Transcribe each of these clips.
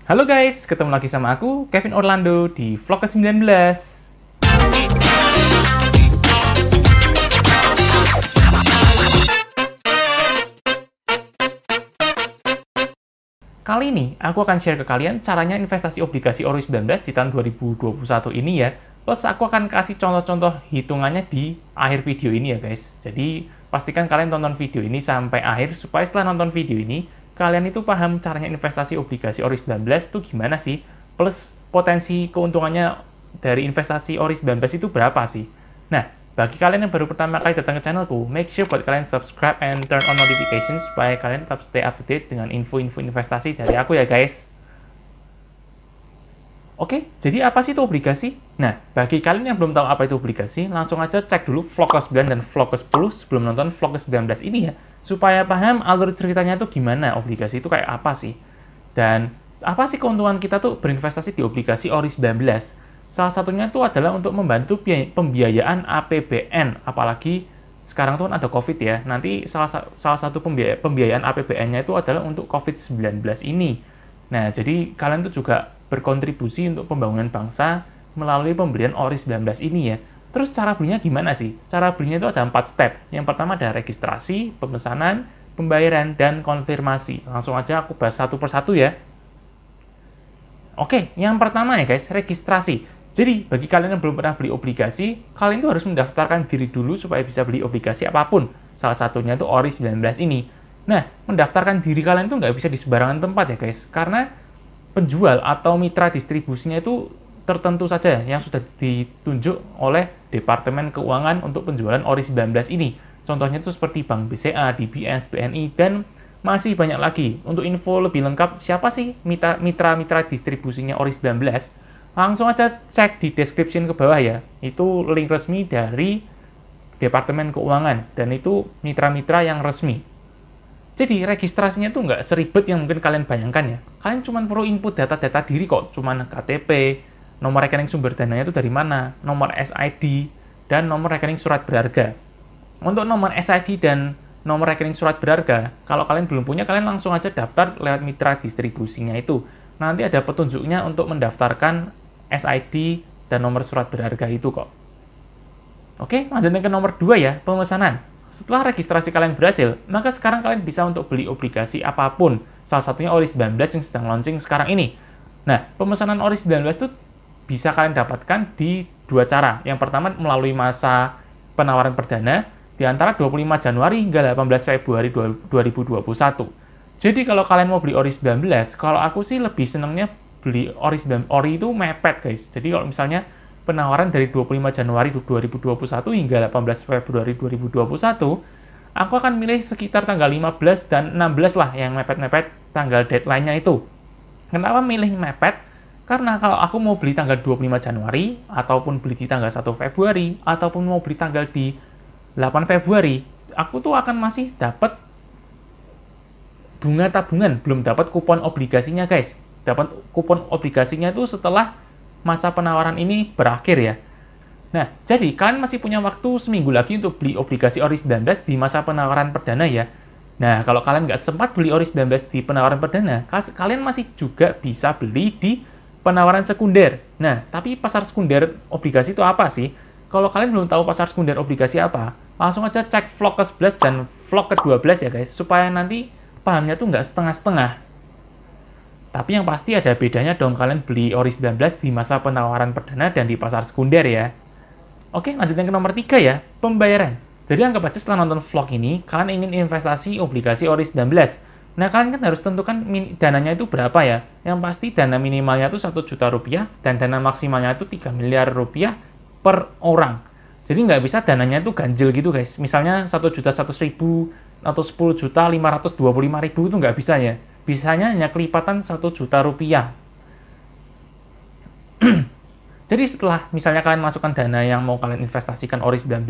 Halo guys, ketemu lagi sama aku, Kevin Orlando, di vlog ke-19. Kali ini, aku akan share ke kalian caranya investasi obligasi ORI 19 di tahun 2021 ini ya. Plus, aku akan kasih contoh-contoh hitungannya di akhir video ini ya guys. Jadi, pastikan kalian tonton video ini sampai akhir, supaya setelah nonton video ini, kalian itu paham caranya investasi obligasi ORI 19 itu gimana sih, plus potensi keuntungannya dari investasi ORI 19 itu berapa sih. Nah, bagi kalian yang baru pertama kali datang ke channelku, make sure buat kalian subscribe and turn on notifications supaya kalian tetap stay up to date dengan info-info investasi dari aku ya guys. Oke, jadi apa sih itu obligasi? Nah, bagi kalian yang belum tahu apa itu obligasi, langsung aja cek dulu vlog ke-9 dan vlog ke-10 sebelum nonton vlog ke-19 ini ya, supaya paham alur ceritanya itu gimana, obligasi itu kayak apa sih. Dan apa sih keuntungan kita tuh berinvestasi di obligasi ORI 19? Salah satunya itu adalah untuk membantu pembiayaan APBN, apalagi sekarang tuh kan ada COVID ya. Nanti salah satu pembiayaan APBN-nya itu adalah untuk COVID-19 ini. Nah, jadi kalian tuh juga berkontribusi untuk pembangunan bangsa melalui pembelian ORI 19 ini ya. Terus cara belinya gimana sih? Cara belinya itu ada 4 step. Yang pertama ada registrasi, pemesanan, pembayaran, dan konfirmasi. Langsung aja aku bahas satu persatu ya. Oke, yang pertama ya guys, registrasi. Jadi, bagi kalian yang belum pernah beli obligasi, kalian itu harus mendaftarkan diri dulu supaya bisa beli obligasi apapun. Salah satunya itu ORI 19 ini. Nah, mendaftarkan diri kalian itu nggak bisa di sembarangan tempat ya guys, karena penjual atau mitra distribusinya itu tertentu saja yang sudah ditunjuk oleh Departemen Keuangan untuk penjualan ORI 19 ini. Contohnya itu seperti Bank BCA, DBS, BNI, dan masih banyak lagi. Untuk info lebih lengkap, siapa sih mitra-mitra distribusinya ORI 19? Langsung aja cek di description ke bawah ya. Itu link resmi dari Departemen Keuangan, dan itu mitra-mitra yang resmi. Jadi, registrasinya tuh nggak seribet yang mungkin kalian bayangkan ya. Kalian cuma perlu input data-data diri kok, cuma KTP, nomor rekening sumber dananya itu dari mana, nomor SID, dan nomor rekening surat berharga. Untuk nomor SID dan nomor rekening surat berharga, kalau kalian belum punya, kalian langsung aja daftar lewat mitra distribusinya itu. Nanti ada petunjuknya untuk mendaftarkan SID dan nomor surat berharga itu kok. Oke, lanjut ke nomor 2 ya, pemesanan. Setelah registrasi kalian berhasil, maka sekarang kalian bisa untuk beli obligasi apapun. Salah satunya ORI 19 yang sedang launching sekarang ini. Nah, pemesanan ORI 19 itu bisa kalian dapatkan di 2 cara. Yang pertama melalui masa penawaran perdana di antara 25 Januari hingga 18 Februari 2021. Jadi kalau kalian mau beli ORI 19, kalau aku sih lebih senangnya beli ORI itu mepet guys. Jadi kalau misalnya penawaran dari 25 Januari 2021 hingga 18 Februari 2021, aku akan milih sekitar tanggal 15 dan 16 lah yang mepet-mepet tanggal deadline-nya itu. Kenapa milih mepet? Karena kalau aku mau beli tanggal 25 Januari, ataupun beli di tanggal 1 Februari, ataupun mau beli tanggal di 8 Februari, aku tuh akan masih dapat bunga tabungan, belum dapat kupon obligasinya guys. Dapat kupon obligasinya itu setelah masa penawaran ini berakhir ya. Nah, jadi kalian masih punya waktu seminggu lagi untuk beli obligasi ORI 19 di masa penawaran perdana ya. Nah, kalau kalian nggak sempat beli ORI 19 di penawaran perdana, kalian masih juga bisa beli di penawaran sekunder. Nah, tapi pasar sekunder obligasi itu apa sih? Kalau kalian belum tahu pasar sekunder obligasi apa, langsung aja cek vlog ke-11 dan vlog ke-12 ya guys, supaya nanti pahamnya tuh nggak setengah-setengah. Tapi yang pasti ada bedanya dong kalian beli ORI 19 di masa penawaran perdana dan di pasar sekunder ya. Oke, lanjut ke nomor 3 ya, pembayaran. Jadi anggap aja setelah nonton vlog ini, kalian ingin investasi obligasi ORI 19. Nah, kalian kan harus tentukan dananya itu berapa ya. Yang pasti dana minimalnya itu 1 juta rupiah dan dana maksimalnya itu 3 miliar rupiah per orang. Jadi nggak bisa dananya itu ganjil gitu guys. Misalnya 1 juta 100 ribu atau 10 juta 525 ribu itu nggak bisa ya. Bisanya hanya kelipatan 1 juta rupiah. Jadi setelah misalnya kalian masukkan dana yang mau kalian investasikan ORI 19,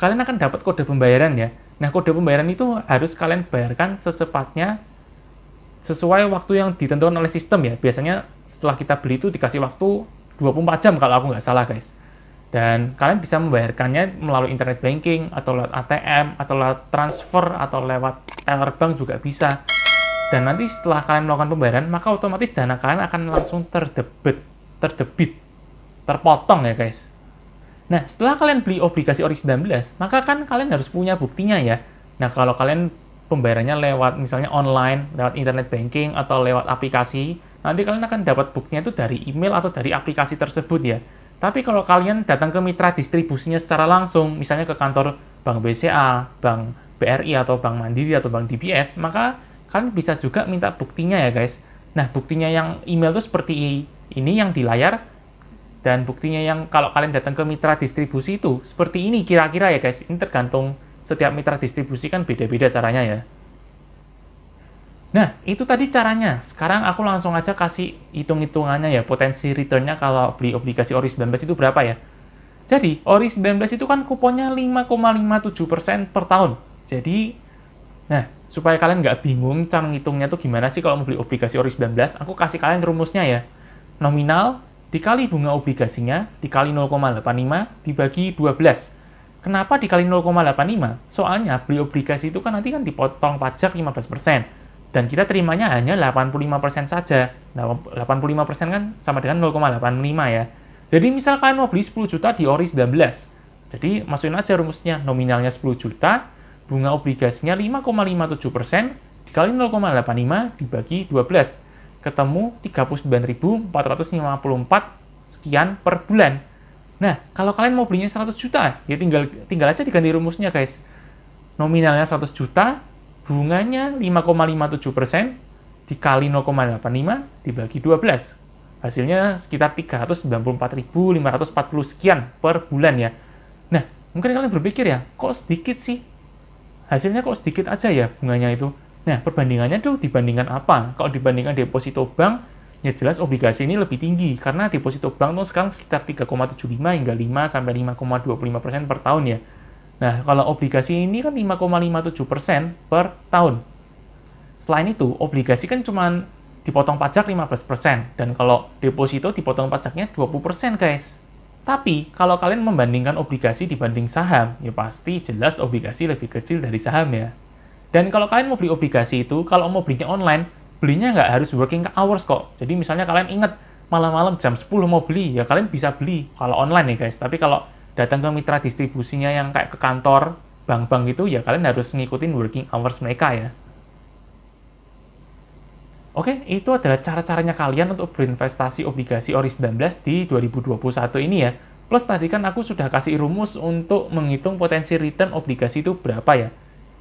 kalian akan dapat kode pembayaran ya. Nah, kode pembayaran itu harus kalian bayarkan secepatnya sesuai waktu yang ditentukan oleh sistem ya. Biasanya setelah kita beli itu dikasih waktu 24 jam kalau aku nggak salah guys. Dan kalian bisa membayarkannya melalui internet banking, atau lewat ATM, atau lewat transfer, atau lewat teller bank juga bisa. Dan nanti setelah kalian melakukan pembayaran, maka otomatis dana kalian akan langsung terdebit, terpotong ya guys. Nah, setelah kalian beli obligasi Ori 19, maka kan kalian harus punya buktinya ya. Nah, kalau kalian pembayarannya lewat misalnya online, lewat internet banking, atau lewat aplikasi, nanti kalian akan dapat buktinya itu dari email atau dari aplikasi tersebut ya. Tapi kalau kalian datang ke mitra distribusinya secara langsung, misalnya ke kantor Bank BCA, Bank BRI, atau Bank Mandiri, atau Bank DBS, maka kalian bisa juga minta buktinya ya guys. Nah, buktinya yang email itu seperti ini yang di layar, dan buktinya yang kalau kalian datang ke mitra distribusi itu seperti ini kira-kira ya guys. Ini tergantung setiap mitra distribusi kan beda-beda caranya ya. Nah, itu tadi caranya. Sekarang aku langsung aja kasih hitung-hitungannya ya, potensi returnnya kalau beli obligasi Ori 19 itu berapa ya. Jadi, Ori 19 itu kan kuponnya 5,57% per tahun. Jadi, nah, supaya kalian nggak bingung cara ngitungnya tuh gimana sih kalau mau beli obligasi Ori 19, aku kasih kalian rumusnya ya. Nominal dikali bunga obligasinya, dikali 0,85, dibagi 12. Kenapa dikali 0,85? Soalnya beli obligasi itu kan nanti kan dipotong pajak 15%. Dan kita terimanya hanya 85% saja. Nah, 85% kan sama dengan 0,85 ya. Jadi misal kalian mau beli 10 juta di Ori 19. Jadi masukin aja rumusnya, nominalnya 10 juta, bunga obligasinya 5,57%, dikali 0,85 dibagi 12. Ketemu 39.454 sekian per bulan. Nah, kalau kalian mau belinya 100 juta, ya tinggal aja diganti rumusnya, guys. Nominalnya 100 juta, bunganya 5,57%, dikali 0,85, dibagi 12. Hasilnya sekitar 394.540 sekian per bulan ya. Nah, mungkin kalian berpikir ya, kok sedikit sih? Hasilnya kok sedikit aja ya bunganya itu? Nah, perbandingannya tuh dibandingkan apa? Kalau dibandingkan deposito bank, ya jelas obligasi ini lebih tinggi, karena deposito bank tuh sekarang sekitar 3,75 hingga 5-5,25% per tahun ya. Nah, kalau obligasi ini kan 5,57% per tahun. Selain itu, obligasi kan cuma dipotong pajak 15%, dan kalau deposito dipotong pajaknya 20% guys. Tapi, kalau kalian membandingkan obligasi dibanding saham, ya pasti jelas obligasi lebih kecil dari saham ya. Dan kalau kalian mau beli obligasi itu, kalau mau belinya online, belinya nggak harus working hours kok. Jadi misalnya kalian ingat, malam-malam jam 10 mau beli, ya kalian bisa beli kalau online nih guys. Tapi kalau datang ke mitra distribusinya yang kayak ke kantor, bank-bank gitu, ya kalian harus ngikutin working hours mereka ya. Oke, itu adalah cara-caranya kalian untuk berinvestasi obligasi Ori 19 di 2021 ini ya. Plus tadi kan aku sudah kasih rumus untuk menghitung potensi return obligasi itu berapa ya.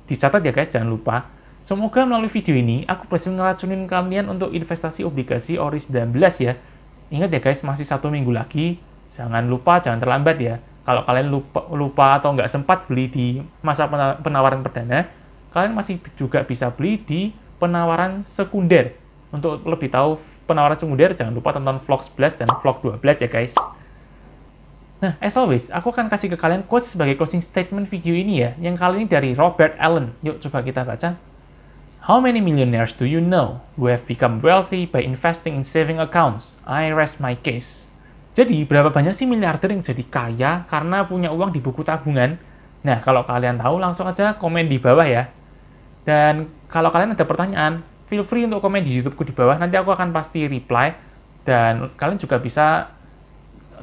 Dicatat ya guys, jangan lupa. Semoga melalui video ini, aku berhasil ngeracunin kalian untuk investasi obligasi Ori 19 ya. Ingat ya guys, masih 1 minggu lagi. Jangan lupa, jangan terlambat ya. Kalau kalian lupa atau nggak sempat beli di masa penawaran perdana, kalian masih juga bisa beli di penawaran sekunder. Untuk lebih tahu penawaran sekunder, jangan lupa tonton vlog 11 dan vlog 12 ya guys. Nah, as always, aku akan kasih ke kalian quote sebagai closing statement video ini ya, yang kali ini dari Robert Allen. Yuk, coba kita baca. How many millionaires do you know who have become wealthy by investing in saving accounts? I rest my case. Jadi, berapa banyak sih miliarder yang jadi kaya karena punya uang di buku tabungan? Nah, kalau kalian tahu, langsung aja komen di bawah ya. Dan kalau kalian ada pertanyaan, feel free untuk komen di YouTubeku di bawah, nanti aku akan pasti reply. Dan kalian juga bisa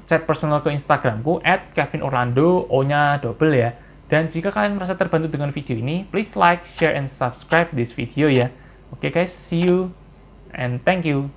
chat personal ke Instagramku @kevinorlando, O-nya double ya. Dan jika kalian merasa terbantu dengan video ini, please like, share, and subscribe this video ya. Oke guys, see you and thank you.